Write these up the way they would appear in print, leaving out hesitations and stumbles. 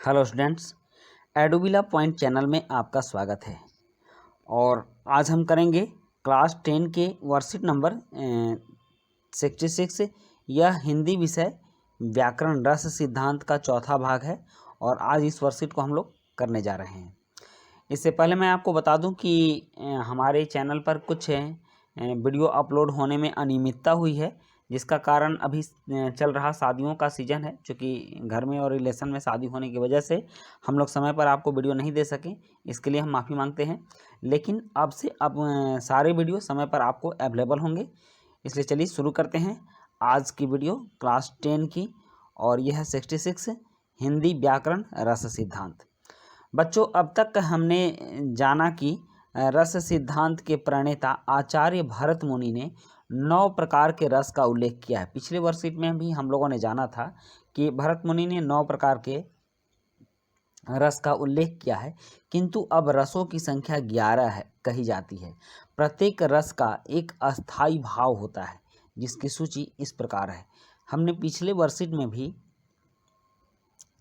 Hello students, एडोबिला point channel में आपका स्वागत है। और आज हम करेंगे क्लास 10 के वर्कशीट नंबर 66। यह हिंदी विषय व्याकरण रस सिद्धांत का चौथा भाग है और आज इस वर्कशीट को हम लोग करने जा रहे हैं। इससे पहले मैं आपको बता दूं कि हमारे चैनल पर कुछ वीडियो अपलोड होने में अनियमितता हुई है, जिसका कारण अभी चल रहा शादियों का सीज़न है। चूँकि घर में और रिलेशन में शादी होने की वजह से हम लोग समय पर आपको वीडियो नहीं दे सकें, इसके लिए हम माफ़ी मांगते हैं। लेकिन अब से अब सारे वीडियो समय पर आपको अवेलेबल होंगे। इसलिए चलिए शुरू करते हैं आज की वीडियो क्लास 10 की, और यह है 66 हिंदी व्याकरण रस सिद्धांत। बच्चों, अब तक हमने जाना कि रस सिद्धांत के प्रणेता आचार्य भरत मुनि ने 9 प्रकार के रस का उल्लेख किया है। पिछले वर्कशीट में भी हम लोगों ने जाना था कि भरत मुनि ने 9 प्रकार के रस का उल्लेख किया है, किंतु अब रसों की संख्या 11 है कही जाती है। प्रत्येक रस का एक अस्थाई भाव होता है, जिसकी सूची इस प्रकार है। हमने पिछले वर्कशीट में भी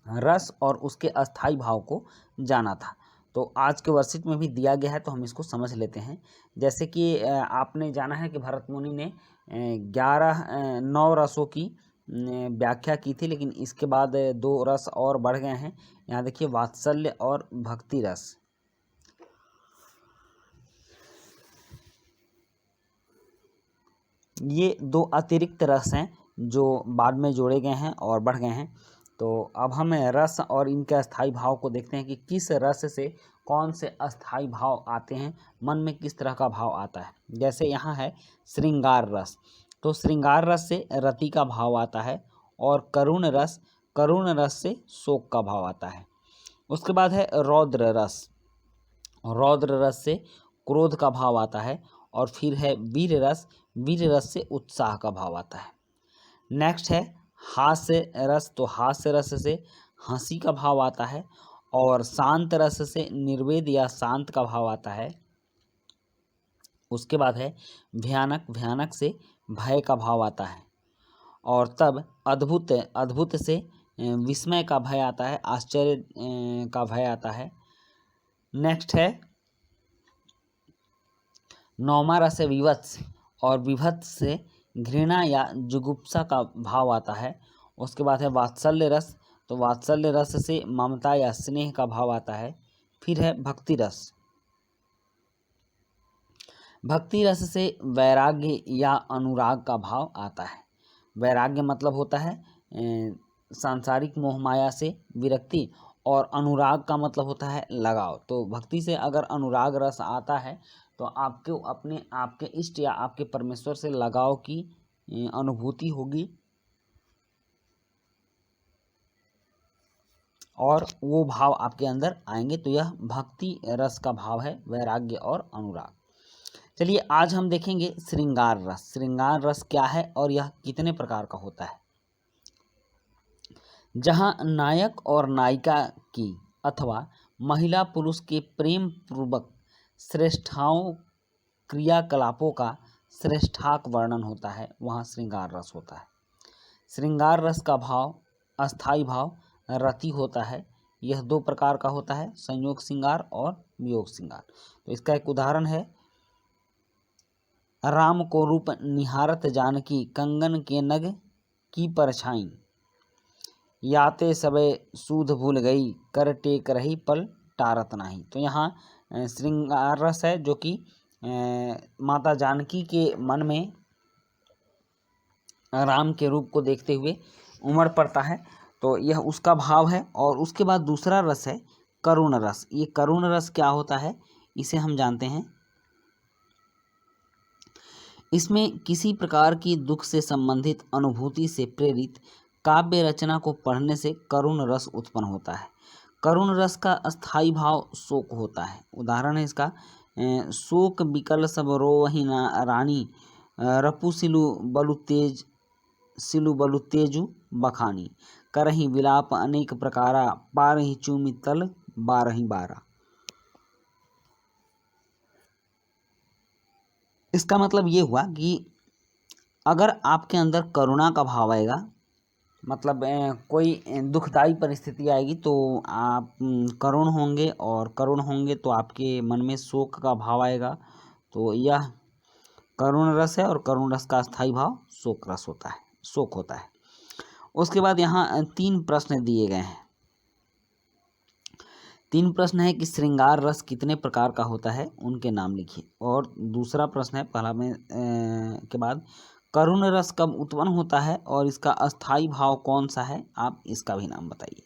रस और उसके अस्थाई भाव को जाना था, तो आज के वर्कशीट में भी दिया गया है, तो हम इसको समझ लेते हैं। जैसे कि आपने जाना है कि भरत मुनि ने 9 रसों की व्याख्या की थी, लेकिन इसके बाद 2 रस और बढ़ गए हैं। यहाँ देखिए, वात्सल्य और भक्ति रस। ये 2 अतिरिक्त रस हैं जो बाद में जोड़े गए हैं और बढ़ गए हैं। तो अब हम रस और इनके अस्थाई भाव को देखते हैं कि किस रस से कौन से अस्थाई भाव आते हैं, मन में किस तरह का भाव आता है। जैसे यहाँ है श्रृंगार रस, तो श्रृंगार रस से रति का भाव आता है, और करुण रस से शोक का भाव आता है। उसके बाद है रौद्र रस से क्रोध का भाव आता है, और फिर है वीर रस से उत्साह का भाव आता है। नेक्स्ट है हास्य रस, तो हास्य रस से हंसी का भाव आता है, और शांत रस से निर्वेद या शांत का भाव आता है। उसके बाद है भयानक से भय का भाव आता है, और तब अद्भुत से विस्मय का भय आता है, आश्चर्य का भय आता है। नेक्स्ट है नौमा रस से विवत्स, और विभत्स से घृणा या जुगुप्सा का भाव आता है। उसके बाद है वात्सल्य रस, तो वात्सल्य रस से ममता या स्नेह का भाव आता है। फिर है भक्ति रस से वैराग्य या अनुराग का भाव आता है। वैराग्य मतलब होता है सांसारिक मोह माया से विरक्ति, और अनुराग का मतलब होता है लगाव। तो भक्ति से अगर अनुराग रस आता है तो आपको अपने आपके इष्ट या आपके परमेश्वर से लगाव की अनुभूति होगी, और वो भाव आपके अंदर आएंगे। तो यह भक्ति रस का भाव है, वैराग्य और अनुराग। चलिए आज हम देखेंगे श्रृंगार रस। श्रृंगार रस क्या है और यह कितने प्रकार का होता है। जहाँ नायक और नायिका की अथवा महिला पुरुष के प्रेम पूर्वक श्रेष्ठाओं क्रियाकलापों का श्रेष्ठाक वर्णन होता है, वहाँ श्रृंगार रस होता है। श्रृंगार रस का भाव अस्थाई भाव रति होता है। यह 2 प्रकार का होता है, संयोग श्रृंगार और वियोग श्रृंगार। तो इसका एक उदाहरण है, राम को रूप निहारत जानकी कंगन के नग की परछाई, याते सबे सूध भूल गई कर टेक रही पल टारत नाही। तो यहाँ श्रृंगार रस है जो कि माता जानकी के मन में राम के रूप को देखते हुए उमड़ पड़ता है, तो यह उसका भाव है। और उसके बाद दूसरा रस है करुण रस। ये करुण रस क्या होता है, इसे हम जानते हैं। इसमें किसी प्रकार की दुख से संबंधित अनुभूति से प्रेरित काव्य रचना को पढ़ने से करुण रस उत्पन्न होता है। करुण रस का अस्थाई भाव शोक होता है। उदाहरण है इसका, शोक बिकल सब रोवहि रानी, रपु सिलु बलु तेजु बखानी, करहि विलाप अनेक प्रकारा, पारहि चूमि तल बारहि बारा। इसका मतलब ये हुआ कि अगर आपके अंदर करुणा का भाव आएगा मतलब कोई दुखदाई परिस्थिति आएगी तो आप करुण होंगे, और करुण होंगे तो आपके मन में शोक का भाव आएगा। तो यह करुण रस है, और करुण रस का स्थायी भाव शोक रस होता है, शोक होता है। उसके बाद यहाँ 3 प्रश्न दिए गए हैं। 3 प्रश्न है कि श्रृंगार रस कितने प्रकार का होता है, उनके नाम लिखिए। और दूसरा प्रश्न है पहला में के बाद करुण रस कब उत्पन्न होता है और इसका अस्थाई भाव कौन सा है, आप इसका भी नाम बताइए।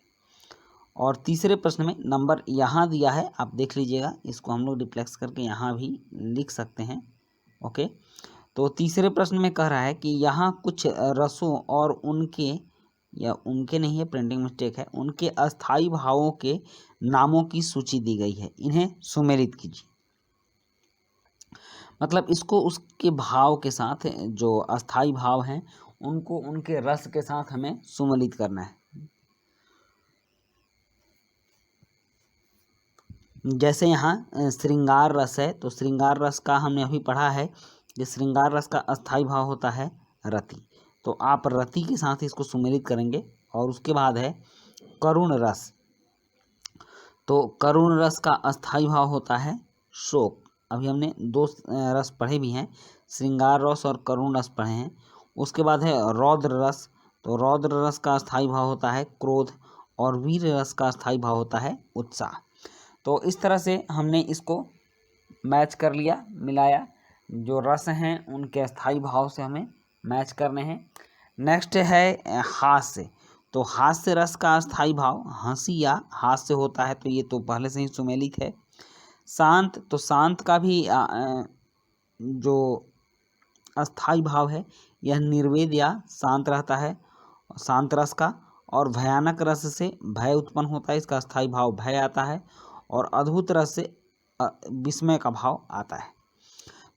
और तीसरे प्रश्न में नंबर यहाँ दिया है, आप देख लीजिएगा, इसको हम लोग डिप्लेक्स करके यहाँ भी लिख सकते हैं। ओके, तो तीसरे प्रश्न में कह रहा है कि यहाँ कुछ रसों और उनके, या उनके नहीं है, प्रिंटिंग मिस्टेक है, उनके अस्थाई भावों के नामों की सूची दी गई है, इन्हें सुमेलित कीजिए। मतलब इसको उसके भाव के साथ, जो अस्थाई भाव हैं उनको उनके रस के साथ हमें सुमेलित करना है। जैसे यहाँ श्रृंगार रस है, तो श्रृंगार रस का हमने अभी पढ़ा है कि श्रृंगार रस का अस्थाई भाव होता है रति, तो आप रति के साथ इसको सुमेलित करेंगे। और उसके बाद है करुण रस, तो करुण रस का अस्थाई भाव होता है शोक। अभी हमने 2 रस पढ़े भी हैं, श्रृंगार रस और करुण रस पढ़े हैं। उसके बाद है रौद्र रस, तो रौद्र रस का स्थायी भाव होता है क्रोध, और वीर रस का स्थायी भाव होता है उत्साह। तो इस तरह से हमने इसको मैच कर लिया, मिलाया, जो रस हैं उनके स्थायी भाव से हमें मैच करने हैं। नेक्स्ट है हास्य, तो हास्य रस का स्थायी भाव हंसी या हास्य होता है, तो ये तो पहले से ही सुमेलित है। शांत, तो शांत का भी जो अस्थाई भाव है यह निर्वेद या शांत रहता है, शांत रस का। और भयानक रस से भय उत्पन्न होता है, इसका अस्थाई भाव भय आता है। और अद्भुत रस से विस्मय का भाव आता है।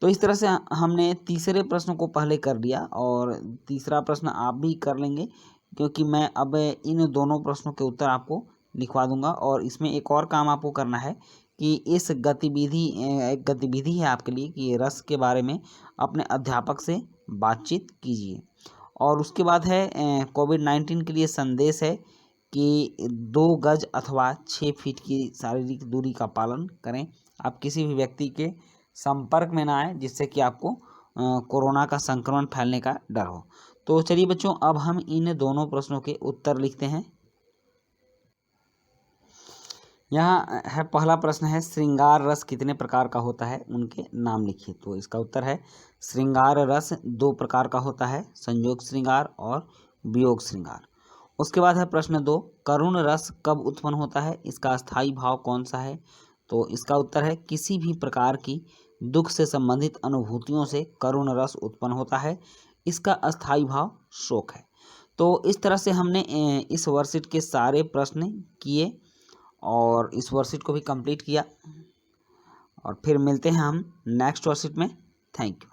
तो इस तरह से हमने तीसरे प्रश्न को पहले कर लिया, और तीसरा प्रश्न आप भी कर लेंगे, क्योंकि मैं अब इन दोनों प्रश्नों के उत्तर आपको लिखवा दूंगा। और इसमें एक और काम आपको करना है कि इस गतिविधि, एक गतिविधि है आपके लिए कि रस के बारे में अपने अध्यापक से बातचीत कीजिए। और उसके बाद है कोविड-19 के लिए संदेश है कि 2 गज अथवा 6 फीट की शारीरिक दूरी का पालन करें। आप किसी भी व्यक्ति के संपर्क में ना आए जिससे कि आपको कोरोना का संक्रमण फैलने का डर हो। तो चलिए बच्चों, अब हम इन दोनों प्रश्नों के उत्तर लिखते हैं। यहाँ है पहला प्रश्न है श्रृंगार रस कितने प्रकार का होता है, उनके नाम लिखिए। तो इसका उत्तर है श्रृंगार रस 2 प्रकार का होता है, संयोग श्रृंगार और वियोग श्रृंगार। उसके बाद है प्रश्न 2, करुण रस कब उत्पन्न होता है, इसका स्थायी भाव कौन सा है। तो इसका उत्तर है किसी भी प्रकार की दुख से संबंधित अनुभूतियों से करुण रस उत्पन्न होता है, इसका अस्थायी भाव शोक है। तो इस तरह से हमने इस वर्कशीट के सारे प्रश्न किए और इस वर्कशीट को भी कंप्लीट किया, और फिर मिलते हैं हम नेक्स्ट वर्कशीट में। Thank you.